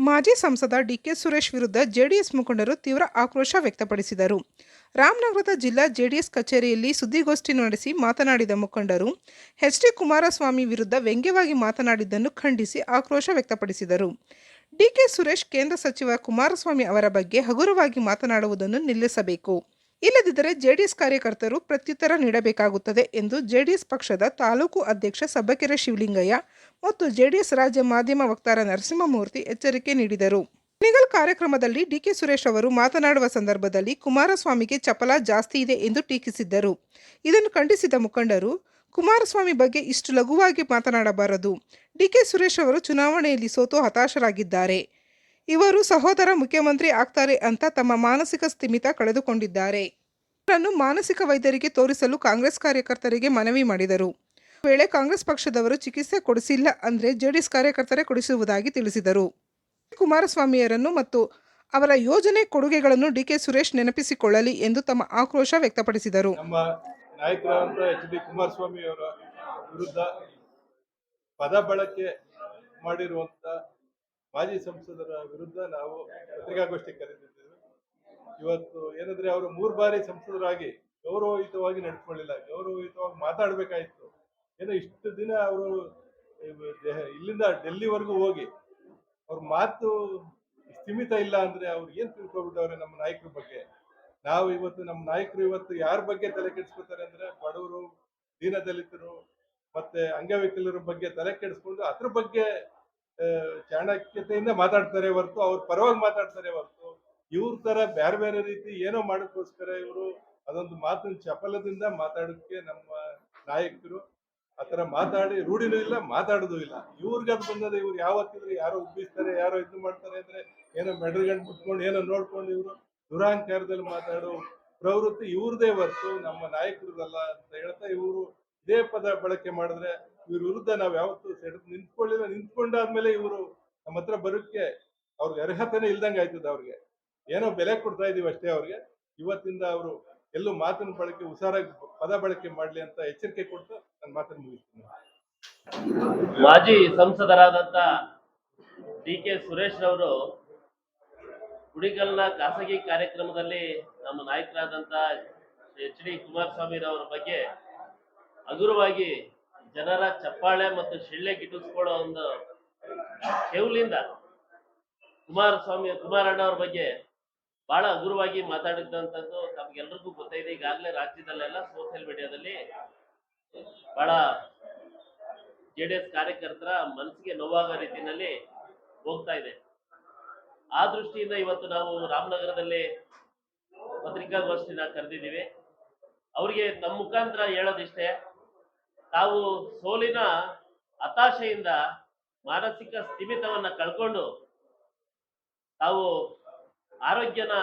ಮಾಜಿ ಸಂಸದ ಡಿಕೆ ಸುರೇಶ್ ವಿರುದ್ಧ ಜೆಡಿಎಸ್ ಮುಖಂಡರು ತೀವ್ರ ಆಕ್ರೋಶ ವ್ಯಕ್ತಪಡಿಸಿದರು. ರಾಮನಗರದ ಜಿಲ್ಲಾ ಜೆಡಿಎಸ್ ಕಚೇರಿಯಲ್ಲಿ ಸುದ್ದಿಗೋಷ್ಠಿ ನಡೆಸಿ ಮಾತನಾಡಿದ ಮುಖಂಡರು, ಎಚ್ ಡಿ ಕುಮಾರಸ್ವಾಮಿ ವಿರುದ್ಧ ವ್ಯಂಗ್ಯವಾಗಿ ಮಾತನಾಡಿದ್ದನ್ನು ಖಂಡಿಸಿ ಆಕ್ರೋಶ ವ್ಯಕ್ತಪಡಿಸಿದರು. ಡಿಕೆ ಸುರೇಶ್ ಕೇಂದ್ರ ಸಚಿವ ಕುಮಾರಸ್ವಾಮಿ ಅವರ ಬಗ್ಗೆ ಹಗುರವಾಗಿ ಮಾತನಾಡುವುದನ್ನು ನಿಲ್ಲಿಸಬೇಕು. ಇಲ್ಲದಿದ್ದರೆ ಜೆಡಿಎಸ್ ಕಾರ್ಯಕರ್ತರು ಪ್ರತ್ಯುತ್ತರ ನೀಡಬೇಕಾಗುತ್ತದೆ ಎಂದು ಜೆಡಿಎಸ್ ಪಕ್ಷದ ತಾಲೂಕು ಅಧ್ಯಕ್ಷ ಸಬ್ಬಕೆರೆ ಶಿವಲಿಂಗಯ್ಯ ಮತ್ತು ಜೆಡಿಎಸ್ ರಾಜ್ಯ ಮಾಧ್ಯಮ ವಕ್ತಾರ ನರಸಿಂಹಮೂರ್ತಿ ಎಚ್ಚರಿಕೆ ನೀಡಿದರು. ಕುಣಿಗಲ್ ಕಾರ್ಯಕ್ರಮದಲ್ಲಿ ಡಿಕೆ ಸುರೇಶ್ ಅವರು ಮಾತನಾಡುವ ಸಂದರ್ಭದಲ್ಲಿ ಕುಮಾರಸ್ವಾಮಿಗೆ ಚಪಲ ಜಾಸ್ತಿ ಇದೆ ಎಂದು ಟೀಕಿಸಿದ್ದರು. ಇದನ್ನು ಖಂಡಿಸಿದ ಮುಖಂಡರು, ಕುಮಾರಸ್ವಾಮಿ ಬಗ್ಗೆ ಇಷ್ಟು ಲಘುವಾಗಿ ಮಾತನಾಡಬಾರದು. ಡಿಕೆ ಸುರೇಶ್ ಅವರು ಚುನಾವಣೆಯಲ್ಲಿ ಸೋತು ಹತಾಶರಾಗಿದ್ದಾರೆ. ಇವರು ಸಹೋದರ ಮುಖ್ಯಮಂತ್ರಿ ಆಗ್ತಾರೆ ಅಂತ ತಮ್ಮ ಮಾನಸಿಕ ಸ್ಥಿಮಿತ ಕಳೆದುಕೊಂಡಿದ್ದಾರೆ. ಇವರನ್ನು ಮಾನಸಿಕ ವೈದ್ಯರಿಗೆ ತೋರಿಸಲು ಕಾಂಗ್ರೆಸ್ ಕಾರ್ಯಕರ್ತರಿಗೆ ಮನವಿ ಮಾಡಿದರು. ವೇಳೆ ಕಾಂಗ್ರೆಸ್ ಪಕ್ಷದವರು ಚಿಕಿತ್ಸೆ ಕೊಡಿಸಿಲ್ಲ ಅಂದ್ರೆ ಜೆಡಿಎಸ್ ಕಾರ್ಯಕರ್ತರೇ ಕೊಡಿಸುವುದಾಗಿ ತಿಳಿಸಿದರು. ಕುಮಾರಸ್ವಾಮಿಯರನ್ನು ಮತ್ತು ಅವರ ಯೋಜನೆ ಕೊಡುಗೆಗಳನ್ನು ಡಿಕೆ ಸುರೇಶ್ ನೆನಪಿಸಿಕೊಳ್ಳಲಿ ಎಂದು ತಮ್ಮ ಆಕ್ರೋಶ ವ್ಯಕ್ತಪಡಿಸಿದರು. ನಮ್ಮ ನಾಯಕರಾದ ಎಚ್ ಡಿ ಕುಮಾರಸ್ವಾಮಿ ಅವರ ವಿರುದ್ಧ ಪದ ಬಳಕೆ ಮಾಡಿರುವಂತ ಮಾಜಿ ಸಂಸದರ ವಿರುದ್ಧ ನಾವು ಪತ್ರಿಕಾಗೋಷ್ಠಿ ಕರೆದಿದ್ದೇವೆ. ಇವತ್ತು ಏನಂದ್ರೆ ಅವರು 3 ಬಾರಿ ಸಂಸದರಾಗಿ ಗೌರವಯುತವಾಗಿ ನಡೆದುಕೊಳ್ಳಿಲ್ಲ, ಗೌರವಯುತವಾಗಿ ಮಾತಾಡಬೇಕಾಯಿತು. ಏನೋ ಇಷ್ಟು ದಿನ ಅವರು ಇಲ್ಲಿಂದ ಡೆಲ್ಲಿವರೆಗೂ ಹೋಗಿ ಅವ್ರ ಮಾತು ಸ್ಥಿಮಿತ ಇಲ್ಲ ಅಂದ್ರೆ ಅವ್ರು ಏನ್ ತಿಳ್ಕೊಬಿಟ್ಟವ್ರೆ ನಮ್ಮ ನಾಯಕರ ಬಗ್ಗೆ. ನಾವು ಇವತ್ತು ನಮ್ಮ ನಾಯಕರು ಇವತ್ತು ಯಾರ ಬಗ್ಗೆ ತಲೆ ಕೆಡಿಸ್ಕೊತಾರೆ ಅಂದ್ರೆ ಬಡವರು, ದೀನದಲಿತರು ಮತ್ತೆ ಅಂಗವಿಕಲರ ಬಗ್ಗೆ ತಲೆ ಕೆಡಿಸ್ಕೊಂಡು ಅದ್ರ ಬಗ್ಗೆ ಚಾಣಕ್ಯತೆಯಿಂದ ಮಾತಾಡ್ತಾರೆ ಹೊರತು ಅವ್ರ ಪರವಾಗಿ ಮಾತಾಡ್ತಾರೆ ಹೊರತು ಇವ್ರ ತರ ಬೇರೆ ಬೇರೆ ರೀತಿ ಏನೋ ಮಾಡೋಕ್ಕೋಸ್ಕರ ಇವರು ಅದೊಂದು ಮಾತಿನ ಚಪಲದಿಂದ ಮಾತಾಡೋಕ್ಕೆ ನಮ್ಮ ನಾಯಕರು ಆತರ ಮಾತಾಡಿ ರೂಢಿನೂ ಇಲ್ಲ, ಮಾತಾಡೋದು ಇಲ್ಲ. ಇವ್ರಿಗೆ ಅದು ಬಂದದ, ಇವ್ರು ಯಾವತ್ತಿದ್ರು ಯಾರೋ ಉಬ್ಬಿಸ್ತಾರೆ, ಯಾರೋ ಇದು ಮಾಡ್ತಾರೆ ಅಂದ್ರೆ ಏನೋ ಮೆಡಲ್ಗಂಡು ಬಿಟ್ಕೊಂಡು ಏನೋ ನೋಡ್ಕೊಂಡು ಇವರು ದುರಾಂಕಾರದಲ್ಲಿ ಮಾತಾಡೋ ಪ್ರವೃತ್ತಿ ಇವ್ರದೇ ಹೊರತು ನಮ್ಮ ನಾಯಕರದಲ್ಲ ಅಂತ ಹೇಳ್ತಾ ಇವರು ಇದೇ ಪದ ಬಳಕೆ ಮಾಡಿದ್ರೆ ಇವ್ರ ವಿರುದ್ಧ ನಾವ್ ಯಾವತ್ತೂ ನಿಂತ್ಕೊಳ್ಳಿಲ್ಲ. ನಿಂತ್ಕೊಂಡಾದ್ಮೇಲೆ ಇವರು ನಮ್ಮ ಹತ್ರ ಬರೋಕ್ಕೆ ಅವ್ರಿಗೆ ಅರ್ಹತೆನೇ ಇಲ್ದಂಗೆ ಆಯ್ತದ. ಅವ್ರಿಗೆ ಏನೋ ಬೆಲೆ ಕೊಡ್ತಾ ಇದೀವಿ ಅಷ್ಟೇ. ಅವ್ರಿಗೆ ಇವತ್ತಿಂದ ಅವರು ಎಲ್ಲೂ ಮಾತಿನ ಬಳಕೆ ಹುಷಾರಾಗಿ ಪದ ಬಳಕೆ ಮಾಡ್ಲಿ ಅಂತ ಎಚ್ಚರಿಕೆ ಕೊಟ್ಟು ನನ್ನ ಮಾತನ್ನು ಮುಗಿಸ್ತೀನಿ. ಮಾಜಿ ಸಂಸದರಾದಂತ ಡಿ ಕೆ ಸುರೇಶ್ ರವರು ಕುಣಿಗಲ್ನ ಖಾಸಗಿ ಕಾರ್ಯಕ್ರಮದಲ್ಲಿ ನಮ್ಮ ನಾಯಕರಾದಂತ ಎಚ್ ಡಿ ಕುಮಾರಸ್ವಾಮಿ ರವರ ಬಗ್ಗೆ ಹಗುರವಾಗಿ ಜನರ ಚಪ್ಪಾಳೆ ಮತ್ತು ಶಿಳ್ಳೆ ಗಿಟ್ಟಿಸ್ಕೊಳ್ಳೋ ಒಂದು ಕೆವುಲಿಂದ ಕುಮಾರಣ್ಣ ಅವ್ರ ಬಗ್ಗೆ ಬಹಳ ಹಗುರವಾಗಿ ಮಾತಾಡಿದಂಥದ್ದು ತಮ್ಗೆಲ್ರಿಗೂ ಗೊತ್ತಿದೆ. ಈಗಾಗಲೇ ರಾಜ್ಯದಲ್ಲೆಲ್ಲ ಸೋಷಿಯಲ್ ಮೀಡಿಯಾದಲ್ಲಿ ಬಹಳ ಜೆಡಿಎಸ್ ಕಾರ್ಯಕರ್ತರ ಮನಸ್ಸಿಗೆ ನೋವಾಗೋ ರೀತಿಯಲ್ಲಿ ಹೋಗ್ತಾ ಇದೆ. ಆ ದೃಷ್ಟಿಯಿಂದ ಇವತ್ತು ನಾವು ರಾಮನಗರದಲ್ಲಿ ಪತ್ರಿಕಾಗೋಷ್ಠಿನ ಕರೆದಿದ್ದೀವಿ. ಅವ್ರಿಗೆ ತಮ್ಮ ಮುಖಾಂತರ ಹೇಳೋದಿಷ್ಟೇ, ತಾವು ಸೋಲಿನ ಹತಾಶೆಯಿಂದ ಮಾನಸಿಕ ಸ್ಥಿಮಿತವನ್ನ ಕಳ್ಕೊಂಡು ತಾವು ಆರೋಗ್ಯನ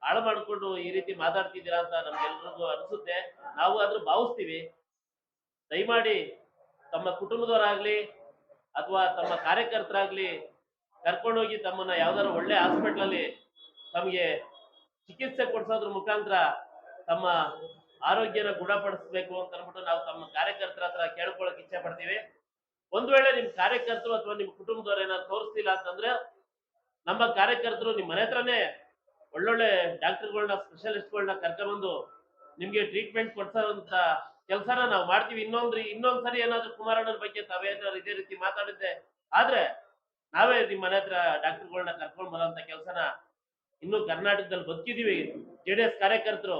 ಹಾಳು ಮಾಡಿಕೊಂಡು ಈ ರೀತಿ ಮಾತಾಡ್ತಿದ್ದೀರಾ ಅಂತ ನಮ್ಗೆಲ್ರಿಗೂ ಅನಿಸುತ್ತೆ. ನಾವು ಆದ್ರೂ ಭಾವಿಸ್ತೀವಿ. ದಯಮಾಡಿ ತಮ್ಮ ಕುಟುಂಬದವರಾಗ್ಲಿ ಅಥವಾ ತಮ್ಮ ಕಾರ್ಯಕರ್ತರಾಗ್ಲಿ ಕರ್ಕೊಂಡೋಗಿ ತಮ್ಮನ್ನ ಯಾವ್ದಾದ್ರು ಒಳ್ಳೆ ಹಾಸ್ಪಿಟ್ಲಲ್ಲಿ ತಮಗೆ ಚಿಕಿತ್ಸೆ ಕೊಡಿಸೋದ್ರ ಮುಖಾಂತರ ತಮ್ಮ ಆರೋಗ್ಯನ ಗುಣಪಡಿಸಬೇಕು ಅಂತ ಅಂದ್ಬಿಟ್ಟು ನಾವು ತಮ್ಮ ಕಾರ್ಯಕರ್ತರ ಹತ್ರ ಕೇಳ್ಕೊಳಕ್ ಇಚ್ಛೆ ಪಡ್ತೀವಿ. ಒಂದ್ ವೇಳೆ ನಿಮ್ ಕಾರ್ಯಕರ್ತರು ಅಥವಾ ನಿಮ್ ಕುಟುಂಬದವ್ರು ಏನಾದ್ರು ತೋರಿಸ್ತಿಲ್ಲ ಅಂತಂದ್ರೆ ನಮ್ಮ ಕಾರ್ಯಕರ್ತರು ನಿಮ್ ಮನೆ ಹತ್ರನೇ ಒಳ್ಳೊಳ್ಳೆ ಡಾಕ್ಟರ್ಗಳನ್ನ, ಸ್ಪೆಷಲಿಸ್ಟ್ಗಳನ್ನ ಕರ್ಕೊಂಡ್ಬಂದು ನಿಮ್ಗೆ ಟ್ರೀಟ್ಮೆಂಟ್ ಕೊಡ್ಸೋಂತ ಕೆಲಸನ ನಾವು ಮಾಡ್ತೀವಿ. ಇನ್ನೊಂದ್ಸರಿ ಏನಾದ್ರು ಕುಮಾರಣ್ಣನ ಬಗ್ಗೆ ತಾವೇನಾದ್ರು ಇದೇ ರೀತಿ ಮಾತಾಡಿದ್ದೆ ಆದ್ರೆ ನಾವೇ ನಿಮ್ ಮನೆ ಹತ್ರ ಡಾಕ್ಟರ್ಗಳನ್ನ ಕರ್ಕೊಂಡ್ ಬರೋಂತ ಕೆಲಸನ ಇನ್ನು ಕರ್ನಾಟಕದಲ್ಲಿ ಬದುಕಿದೀವಿ. ಜೆಡಿಎಸ್ ಕಾರ್ಯಕರ್ತರು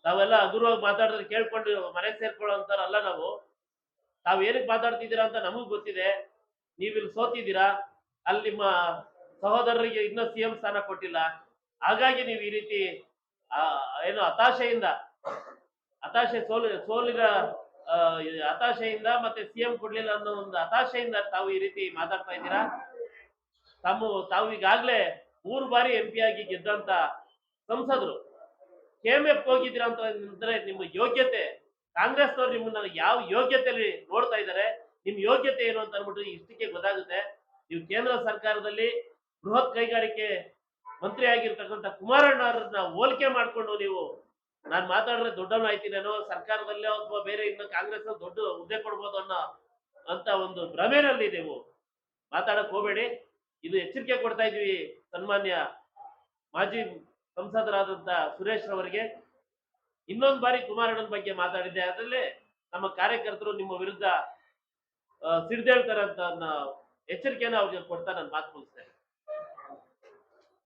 ತಾವೆಲ್ಲ ಹಗುರವಾಗಿ ಮಾತಾಡಿದ್ರೆ ಕೇಳ್ಕೊಂಡು ಮನೆಗೆ ಸೇರ್ಕೊಳ್ಳೋಂತಾರಲ್ಲ ನಾವು. ತಾವ್ ಏನಕ್ಕೆ ಮಾತಾಡ್ತಿದ್ದೀರಾ ಅಂತ ನಮಗ್ ಗೊತ್ತಿದೆ. ನೀವಿಲ್ಲಿ ಸೋತಿದ್ದೀರಾ, ಅಲ್ಲಿ ನಿಮ್ಮ ಸಹೋದರರಿಗೆ ಇನ್ನೂ ಸಿಎಂ ಸ್ಥಾನ ಕೊಟ್ಟಿಲ್ಲ. ಹಾಗಾಗಿ ನೀವು ಈ ರೀತಿ ಏನು ಸೋಲಿನ ಹತಾಶೆಯಿಂದ ಮತ್ತೆ ಸಿಎಂ ಕೊಡ್ಲಿಲ್ಲ ಅನ್ನೋ ಒಂದು ಹತಾಶೆಯಿಂದ ತಾವು ಈ ರೀತಿ ಮಾತಾಡ್ತಾ ಇದ್ದೀರಾ. ತಾವು ಈಗಾಗ್ಲೇ 3 ಬಾರಿ MP ಆಗಿ ಗೆದ್ದಂತ ಸಂಸದರು KMF ಹೋಗಿದ್ದೀರಾ ಅಂತ ಅಂದ್ರೆ ನಿಮ್ಮ ಯೋಗ್ಯತೆ, ಕಾಂಗ್ರೆಸ್ನವ್ರು ನಿಮ್ಮನ್ನ ಯಾವ ಯೋಗ್ಯತೆಯಲ್ಲಿ ನೋಡ್ತಾ ಇದ್ದಾರೆ, ನಿಮ್ ಯೋಗ್ಯತೆ ಏನು ಅಂತ ಅನ್ಬಿಟ್ಟು ಇಷ್ಟಕ್ಕೆ ಗೊತ್ತಾಗುತ್ತೆ. ನೀವು ಕೇಂದ್ರ ಸರ್ಕಾರದಲ್ಲಿ ಬೃಹತ್ ಕೈಗಾರಿಕೆ ಮಂತ್ರಿ ಆಗಿರ್ತಕ್ಕಂಥ ಕುಮಾರಣ್ಣವ್ರನ್ನ ಹೋಲಿಕೆ ಮಾಡ್ಕೊಂಡು ನೀವು ನಾನು ಮಾತಾಡಿದ್ರೆ ದೊಡ್ಡವನು ಆಯ್ತೀನೇನೋ, ಸರ್ಕಾರದಲ್ಲೋ ಅಥವಾ ಬೇರೆ ಇನ್ನು ಕಾಂಗ್ರೆಸ್ ದೊಡ್ಡ ಹುದ್ದೆ ಕೊಡ್ಬೋದು ಅಂತ ಒಂದು ಭ್ರಮೆನಲ್ಲಿ ನೀವು ಮಾತಾಡಕ್ ಹೋಗಬೇಡಿ. ಇದು ಎಚ್ಚರಿಕೆ ಕೊಡ್ತಾ ಇದೀವಿ ಸನ್ಮಾನ್ಯ ಮಾಜಿ ಸಂಸದರಾದಂತ ಸುರೇಶ್ ರವರಿಗೆ. ಇನ್ನೊಂದು ಬಾರಿ ಕುಮಾರಣ್ಣನ ಬಗ್ಗೆ ಮಾತಾಡಿದ್ದೆ ಅದರಲ್ಲೇ ನಮ್ಮ ಕಾರ್ಯಕರ್ತರು ನಿಮ್ಮ ವಿರುದ್ಧ ಸಿಡ್ದೇಳ್ತಾರೆ ಅಂತ ಎಚ್ಚರಿಕೆನ ಅವ್ರಿಗೆ ಕೊಡ್ತಾ ನಾನು ಮಾತು ಮುಗಿಸ್ತೇನೆ.